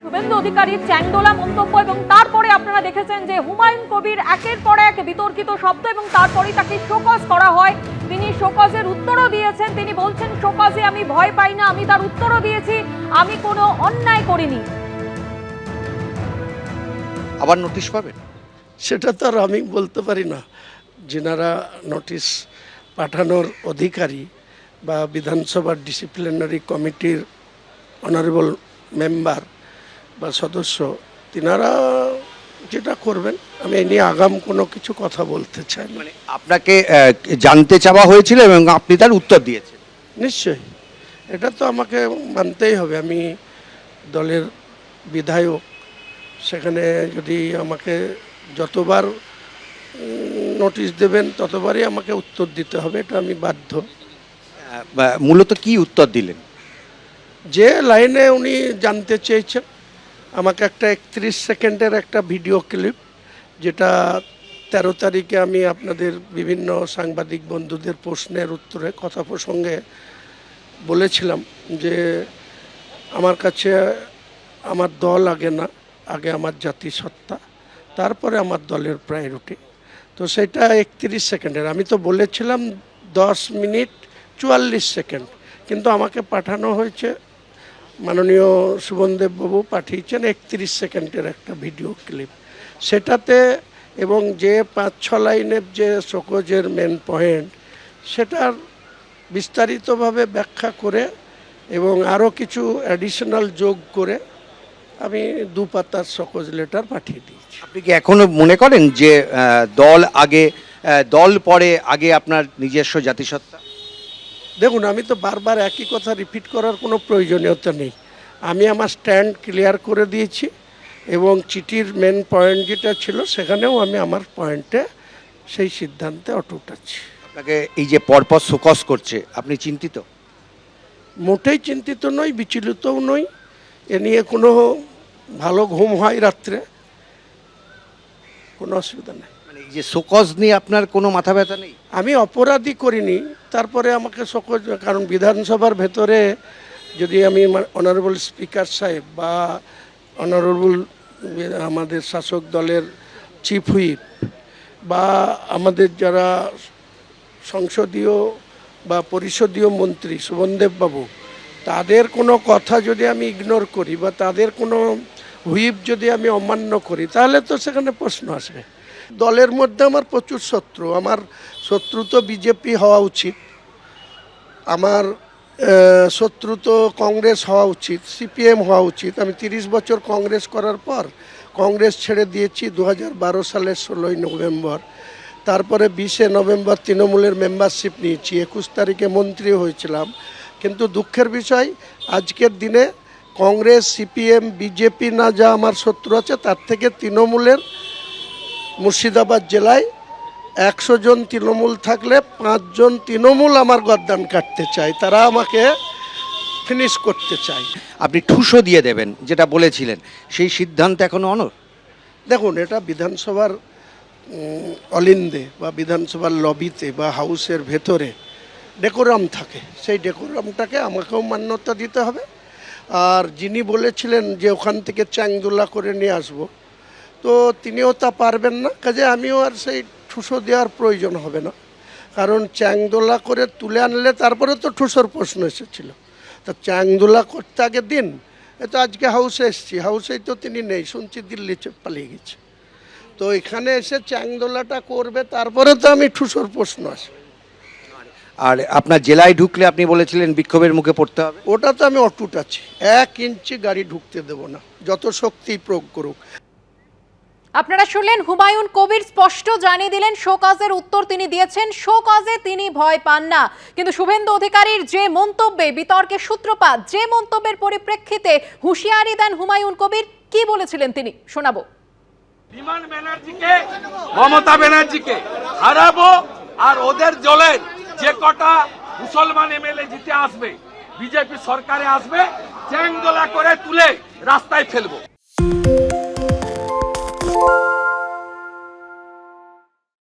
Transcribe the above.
শুভেন্দু অধিকারীর চ্যাংদোলা মন্তব্য এবং তারপরে আপনারা দেখেছেন যে হুমায়ুন কবির একের পর এক বিতর্কিত শব্দ এবং তারপরেই তাকে শোকজ করা হয়। তিনি শোকজের উত্তরও দিয়েছেন। তিনি বলছেন শোকজে আমি ভয় পাই না, আমি তার উত্তরও দিয়েছি, আমি কোনো অন্যায় করিনি। আবার নোটিশ পাবেন? সেটা তো আর আমি বলতে পারি না। যেনারা নোটিশ পাঠানোর অধিকারী বা বিধানসভার ডিসিপ্লিনারি কমিটির অনারেবল মেম্বার বা সদস্য, তিনারা যেটা করবেন, আমি এ নিয়ে আগাম কোনো কিছু কথা বলতে চাই না। মানে আপনাকে জানতে চাওয়া হয়েছিল এবং আপনি তার উত্তর দিয়েছেন? নিশ্চয়ই, এটা তো আমাকে মানতেই হবে। আমি দলের বিধায়ক, সেখানে যদি আমাকে যতবার নোটিশ দেবেন ততবারই আমাকে উত্তর দিতে হবে, এটা আমি বাধ্য। মূলত কি উত্তর দিলেন? যে লাইনে উনি জানতে চেয়েছেন, আমাকে একটা 31 সেকেন্ডের একটা ভিডিও ক্লিপ, যেটা 13 তারিখে আমি আপনাদের বিভিন্ন সাংবাদিক বন্ধুদের প্রশ্নের উত্তরে কথা প্রসঙ্গে বলেছিলাম যে আমার কাছে আমার দল আগে না, আগে আমার জাতিসত্তা, তারপরে আমার দলের প্রায়োরিটি। তো সেটা 31 সেকেন্ডের, আমি তো বলেছিলাম 10 মিনিট 44 সেকেন্ড, কিন্তু আমাকে পাঠানো হয়েছে, মাননীয় সুবনদেববাবু পাঠিয়েছেন 31 সেকেন্ডের একটা ভিডিও ক্লিপ। সেটাতে এবং যে 5-6 লাইনের যে শোকজের মেন পয়েন্ট, সেটার বিস্তারিতভাবে ব্যাখ্যা করে এবং আরও কিছু অ্যাডিশনাল যোগ করে আমি 2 পাতার শোকজ লেটার পাঠিয়ে দিয়েছি। আপনি কি এখনো মনে করেন যে দল আগে, দল পরে, আগে আপনার নিজস্ব জাতিসত্তা? দেখুন, আমি তো বারবার একই কথা রিপিট করার কোনো প্রয়োজনীয়তা নেই। আমি আমার স্ট্যান্ড ক্লিয়ার করে দিয়েছি এবং চিঠির মেন পয়েন্ট যেটা ছিল সেখানেও আমি আমার পয়েন্টে সেই সিদ্ধান্তে অটুট আছি। আপনাকে এই যে পরপর শোকজ করছে, আপনি চিন্তিত? মোটেই চিন্তিত নই, বিচলিতও নই। এ নিয়ে কোনো ভালো ঘুম হয় রাত্রে, কোনো অসুবিধা নেই। মানে এই যে শোকজ নিয়ে আপনার কোনো মাথা ব্যথা নেই? আমি অপরাধী করিনি, তারপরে আমাকে শোকজ, কারণ বিধানসভার ভেতরে যদি আমি অনারেবল স্পিকার সাহেব বা অনারেবল আমাদের শাসক দলের চিফ হুইপ বা আমাদের যারা সংসদীয় বা পরিষদীয় মন্ত্রী সুবনদেববাবু, তাদের কোনো কথা যদি আমি ইগনোর করি বা তাদের কোনো হুইপ যদি আমি অমান্য করি, তাহলে তো সেখানে প্রশ্ন আসবে। দলের মধ্যে আমার প্রচুর শত্রু। আমার শত্রু তো বিজেপি হওয়া উচিত, আমার শত্রু তো কংগ্রেস হওয়া উচিত, সিপিএম হওয়া উচিত। আমি 30 বছর কংগ্রেস করার পর কংগ্রেস ছেড়ে দিয়েছি 2012 সালের 16ই নভেম্বর। তারপরে 20শে নভেম্বর তৃণমূলের মেম্বারশিপ নিয়েছি, 21 তারিখে মন্ত্রী হয়েছিলাম। কিন্তু দুঃখের বিষয়, আজকের দিনে কংগ্রেস, সিপিএম, বিজেপি না যা আমার শত্রু আছে, তার থেকে তৃণমূলের মুর্শিদাবাদ জেলায় 100 জন তৃণমূল থাকলে 5 জন তৃণমূল আমার গর্দান কাটতে চায়, তারা আমাকে ফিনিশ করতে চায়। আপনি ঠুসো দিয়ে দেবেন যেটা বলেছিলেন, সেই সিদ্ধান্ত এখনো অনড়? দেখুন, এটা বিধানসভার অলিন্দে বা বিধানসভার লবিতে বা হাউসের ভেতরে ডেকোরাম থাকে, সেই ডেকোরামটাকে আমাকেও মান্যতা দিতে হবে। আর যিনি বলেছিলেন যে ওখান থেকে চ্যাংদোলা করে নিয়ে আসবো, তো তিনিও তা পারবেন না, কাজে আমিও আর সেই ঠুসো দেওয়ার প্রয়োজন হবে না। কারণ চ্যাংদোলা করে তুলে আনলে তারপরে তো ঠুসোর প্রশ্ন এসেছিল, তা চ্যাংদোলা করতে আগে দিন। তো আজকে হাউসে এসেছি, হাউসেই তো তিনি নেই, শুনছি দিল্লি পালিয়ে গেছে। তো এখানে এসে চ্যাংদোলাটা করবে, তারপরে তো আমি ঠুসোর প্রশ্ন আসবে। আর আপনার জেলায় ঢুকলে আপনি বলেছিলেন বিক্ষোভের মুখে পড়তে হবে। ওটা তো আমি অটুট আছি, 1 ইঞ্চি গাড়ি ঢুকতে দেব না, যত শক্তি প্রয়োগ করুক। আপনারা শুনলেন হুমায়ুন কবির স্পষ্ট জানিয়ে দিলেন শোকজের উত্তর তিনি দিয়েছেন, শোকজে তিনি ভয় পান না। কিন্তু শুভেন্দু অধিকারীর যে মন্তব্যে বিতর্কের সূত্রপাত, যে মন্তব্যের পরিপ্রেক্ষিতে হুঁশিয়ারি দেন হুমায়ুন কবির, কি বলেছিলেন তিনি শোনাবো। বিমান ব্যানার্জিকে, মমতা ব্যানার্জিকে হারাবো, আর ওদের দলের যে কটা মুসলমান এমএলএ জিতে আসবে, বিজেপি সরকারে আসবে, চ্যাংদোলা করে তুলে রাস্তায় ফেলবো।